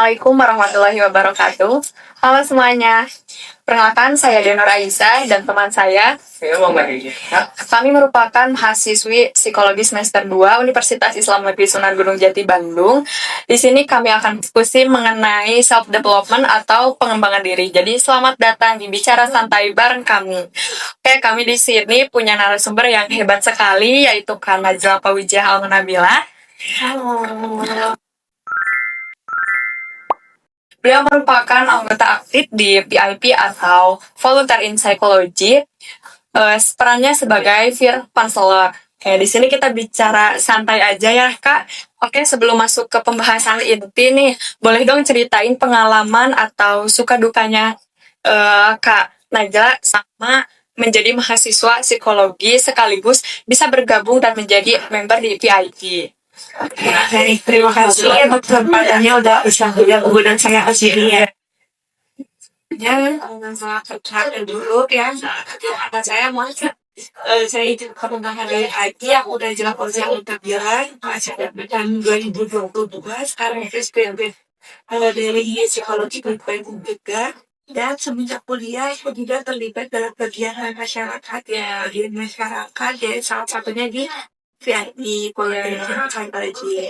Assalamualaikum warahmatullahi wabarakatuh. Halo semuanya. Perkenalkan saya Denor Aisyah dan teman saya. Kami merupakan mahasiswi psikologi semester 2 Universitas Islam Negeri Sunan Gunung Jati Bandung. Di sini kami akan diskusi mengenai self development atau pengembangan diri. Jadi selamat datang di Bicara Santai bareng kami. Oke, kami di sini punya narasumber yang hebat sekali, yaitu Kak Najla Pawijah Almanabila. Halo. Beliau merupakan anggota aktif di VIP atau Volunteer in Psychology. Perannya sebagai peer counselor. Oke, di sini kita bicara santai aja ya, Kak. Oke, sebelum masuk ke pembahasan inti nih, boleh dong ceritain pengalaman atau suka dukanya Kak Najla sama menjadi mahasiswa psikologi sekaligus bisa bergabung dan menjadi member di VIP. Baik, terima kasih untuk kesempatannya udah bisa dan saya kesini ya. Saya perkenalkan dulu ya, nama saya Muhammad. Saya itu pengembangan dari IT, aku udah jelas yang udah bilang, masih tahun 2022, sekarang SPMB dari psikologi berbaik juga. Dan semenjak kuliah, aku juga terlibat dalam kegiatan masyarakat ya, di masyarakat, ya salah satunya di VIP, Volunteer Psychology.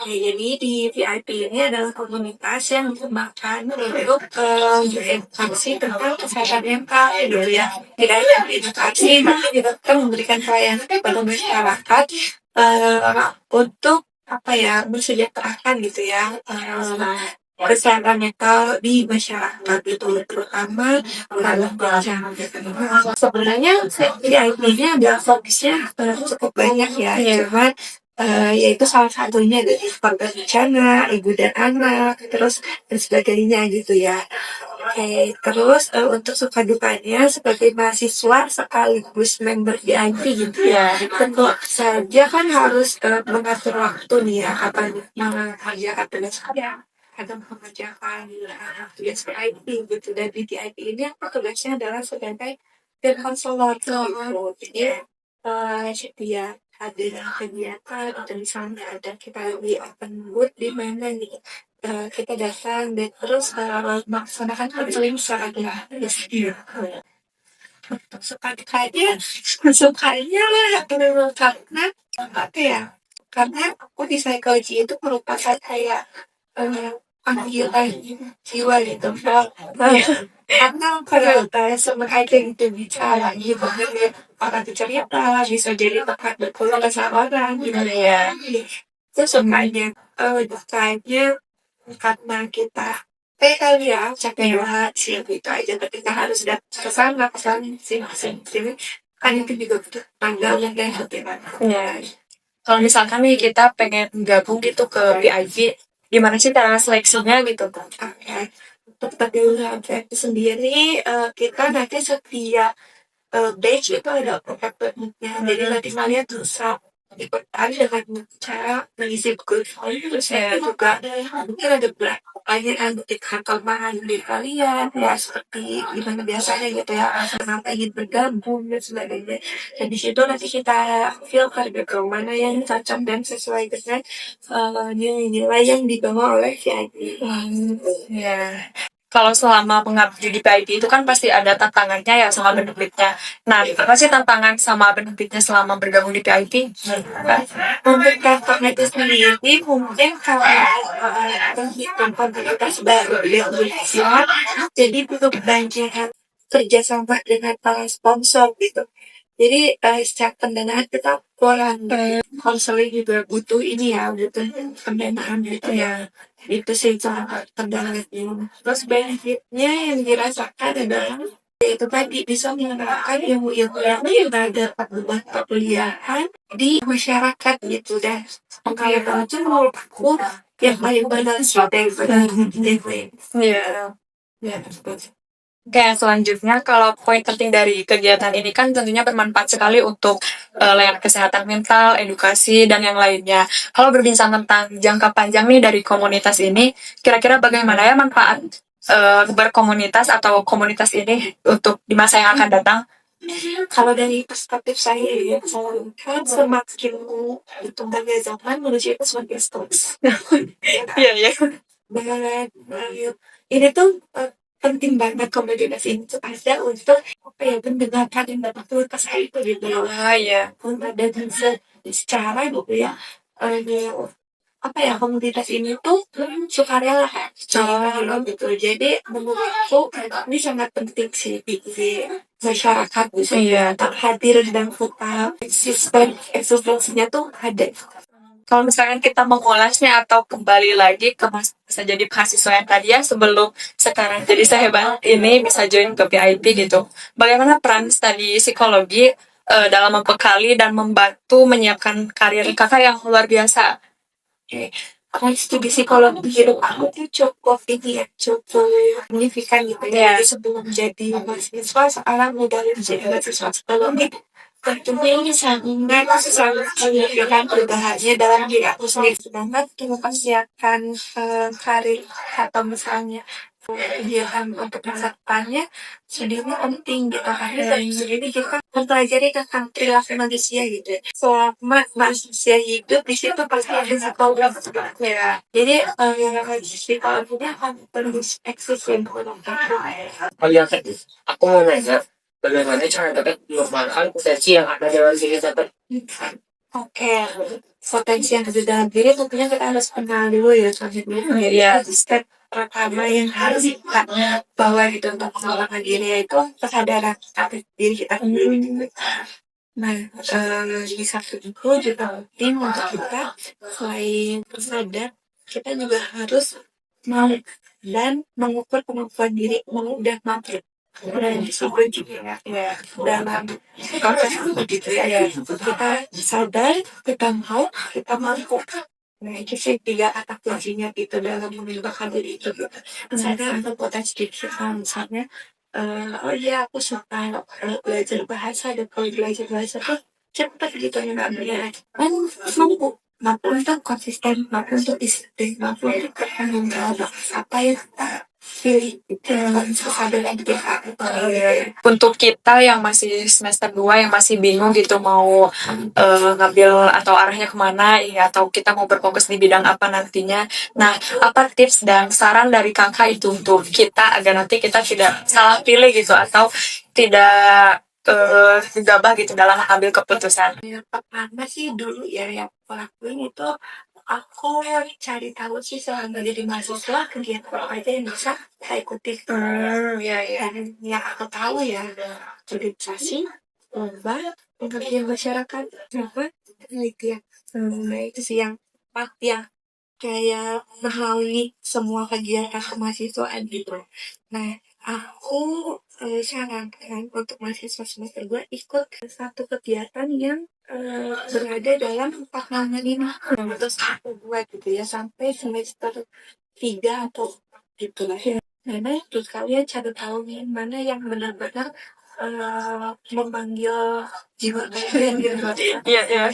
Jadi di VIP ini adalah komunitas yang dikembangkan untuk edukasi tentang kesehatan mental gitu ya. Tidak hanya edukasi, tapi juga kita memberikan pelayanan kepada masyarakat untuk apa ya, mensejahterakan gitu ya kesehatan mental di masyarakat itu, terutama dalam masyarakat. Sebenarnya VIP ini adalah fokusnya cukup banyak ya, cuman yaitu salah satunya dari korban bencana, ibu dan anak, terus dan sebagainya gitu ya. Oke, terus untuk suka dukanya sebagai mahasiswa sekaligus member VIP gitu ya, tentu saja kan harus mengatur waktu nih ya, kapan mengerjakan tugas saya atau mengerjakan tugas VIP gitu. Dan di VIP ini aku tugasnya adalah sebagai peer counselor gitu. Jadi dia ada kegiatan atau misalnya ada kita di open booth di mana nih kita datang dan terus melaksanakan counseling secara gratis gitu. Sukanya lah karena apa ya, karena aku di psikologi itu merupakan kayak panggilan jiwa gitu. Karena kalau sama aja gitu bicara gitu, orang bercerita bisa jadi tempat berkeluh kesah orang gitu ya. Itu sukanya, dukanya karena kita kali ya capek banget sih gitu aja, ketika harus datang ke sana sini kan itu juga butuh tanggal yang kayak gitu kan ya. Kalau misalkan nih kita pengen gabung gitu ke VIP, gimana sih cara seleksinya gitu kan? Oke. Untuk penjualan VIP sendiri, kita nanti setiap batch itu ada program-nya. Jadi nanti kalian bisa ikutan dengan cara mengisi Google Form. Terus juga mungkin ada beberapa pertanyaan di kantor di kalian ya, seperti gimana biasanya gitu ya, kenapa ingin bergabung dan sebagainya. Dan di situ nanti kita filter gitu mana yang cocok dan sesuai dengan nilai-nilai yang dibawa oleh VIP. Ya. Kalau selama mengabdi di VIP itu kan pasti ada tantangannya ya sama benefitnya. Nah, apa sih tantangan sama benefitnya selama bergabung di VIP? Untuk kantor itu sendiri mungkin karena penghitungan komunitas baru yang berhasil, jadi butuh banyak kerjasama dengan para sponsor gitu. Jadi secara pendanaan kita kurang, konseling juga butuh ini ya, butuh pendanaan gitu ya. Itu sih cara kendalanya. Terus benefitnya yang dirasakan adalah itu tadi bisa menerapkan ilmu-ilmu yang ada dapat perkuliahan di masyarakat gitu, dan pengalaman itu menurut aku yang paling benar strategi. Iya. Ya. Oke, selanjutnya kalau poin penting dari kegiatan ini kan tentunya bermanfaat sekali untuk layanan kesehatan mental, edukasi, dan yang lainnya. Kalau berbincang tentang jangka panjang nih dari komunitas ini, kira-kira bagaimana ya manfaat berkomunitas atau komunitas ini untuk di masa yang akan datang? Kalau dari perspektif saya ya, kan semakin berkembangnya zaman, manusia itu semakin stres. Iya, iya. dan ini tuh penting banget komunitas ini tuh ada untuk apa ya mendengarkan dan dapat keluh kesah itu gitu loh. Iya. Dan bisa secara gitu ya apa ya komunitas ini tuh sukarela sukarela gitu. Jadi menurutku ini sangat penting sih di masyarakat gitu. Iya. Tak hadir dan tetap sistem eksistensinya tuh ada. Kalau misalkan kita mengulasnya atau kembali lagi ke masa jadi mahasiswa yang tadi ya sebelum sekarang jadi sehebat ini bisa join ke VIP gitu. Bagaimana peran studi psikologi dalam membekali dan membantu menyiapkan karir kakak yang luar biasa? Kalau studi psikologi hidup aku tuh cukup ini ya, cukup signifikan gitu ya. Jadi sebelum jadi mahasiswa, sekarang udah jadi mahasiswa psikologi. Tentunya ini sangat signifikan perubahannya dalam diri aku sendiri. Sedangkan mempersiapkan karir atau misalnya kegiatan untuk masa depannya sebenarnya penting gitu karena dari sendiri kita mempelajari tentang perilaku manusia gitu selama manusia hidup di situ pasti ada psikologi ya jadi psikologinya akan terus eksis ya. Oh iya, Kak. Aku mau nanya, bagaimana cara Teteh mengembangkan potensi yang ada dalam diri Teteh? Oke, potensi yang ada dalam diri tentunya kita harus kenal dulu ya selanjutnya. Iya. Step pertama yang harus kita bawa gitu untuk mengembangkan diri yaitu kesadaran atas diri kita sendiri. Nah, di satu itu juga penting untuk kita selain sadar, kita juga harus mau dan mengukur kemampuan diri mau dan mampu. Dan disitu juga ya dalam proses begitu ya kita sadar kita mau kita mampu. Nah itu sih 3 kata kuncinya gitu dalam mengembangkan diri itu gitu. Misalnya ada potensi kita misalnya oh iya aku suka belajar bahasa dan kalau belajar bahasa tuh cepet gitu ngambilnya kan mampu untuk konsisten mampu untuk disiplin mampu untuk bertanggung jawab apa yang kita pilih itu kesadaran kita. Untuk kita yang masih semester 2 yang masih bingung gitu mau ngambil atau arahnya kemana ya atau kita mau berfokus di bidang apa nantinya. Nah, apa tips dan saran dari kakak itu untuk kita agar nanti kita tidak salah pilih gitu atau tidak gegabah gitu dalam mengambil keputusan? Yang pertama sih dulu ya yang aku lakuin itu aku cari tahu sih selama jadi mahasiswa kegiatan apa aja yang bisa saya ikuti. Ya, ya. Dan yang aku tahu ya organisasi, lomba, pengabdian masyarakat, sama penelitian. Nah itu sih yang yang kayak melalui semua kegiatan kemahasiswaan gitu. Nah, aku sarankan untuk mahasiswa semester 2 ikut satu kegiatan yang berada dalam 4 naungan ini. Terus aku buat gitu ya sampai semester 3 atau gitu lah ya. Nah, terus kalian cari tahu nih mana yang benar-benar memanggil jiwa kalian gitu. Iya, iya.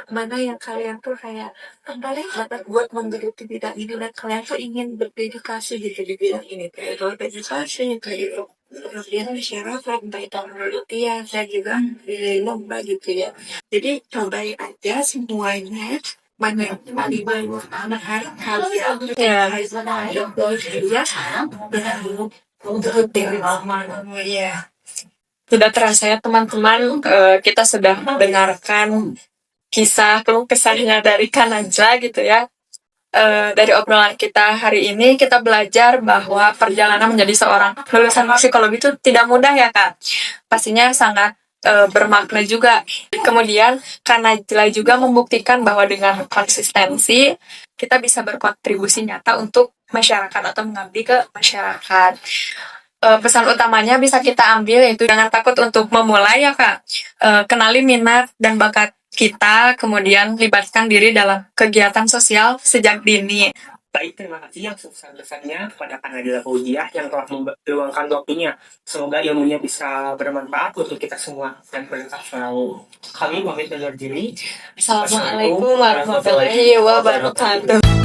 Mana yang kalian tuh kayak tertarik banget buat menggeluti bidang ini dan kalian tuh ingin berdedikasi gitu di bidang ini kayak organisasi kayak gitu kemudian masyarakat entah itu penelitian saya juga di lomba gitu ya jadi cobain aja semuanya mana yang paling baik mana kalian Iya. ya Tidak terasa ya teman-teman, kita sudah mendengarkan kisah keluh kesahnya dari Kak Najla gitu ya. Dari obrolan kita hari ini kita belajar bahwa perjalanan menjadi seorang lulusan psikologi itu tidak mudah ya Kak. Pastinya sangat bermakna juga. Kemudian Kak Najla juga membuktikan bahwa dengan konsistensi kita bisa berkontribusi nyata untuk masyarakat atau mengabdi ke masyarakat. Pesan utamanya bisa kita ambil yaitu jangan takut untuk memulai ya Kak. Kenali minat dan bakat kita, kemudian libatkan diri dalam kegiatan sosial sejak dini. Baik, terima kasih yang sebesar-besarnya kepada Kak Nadila Fauziah yang telah meluangkan waktunya. Semoga ilmunya bisa bermanfaat untuk kita semua dan berkah selalu. Kami pamit undur diri. Assalamualaikum warahmatullahi wabarakatuh.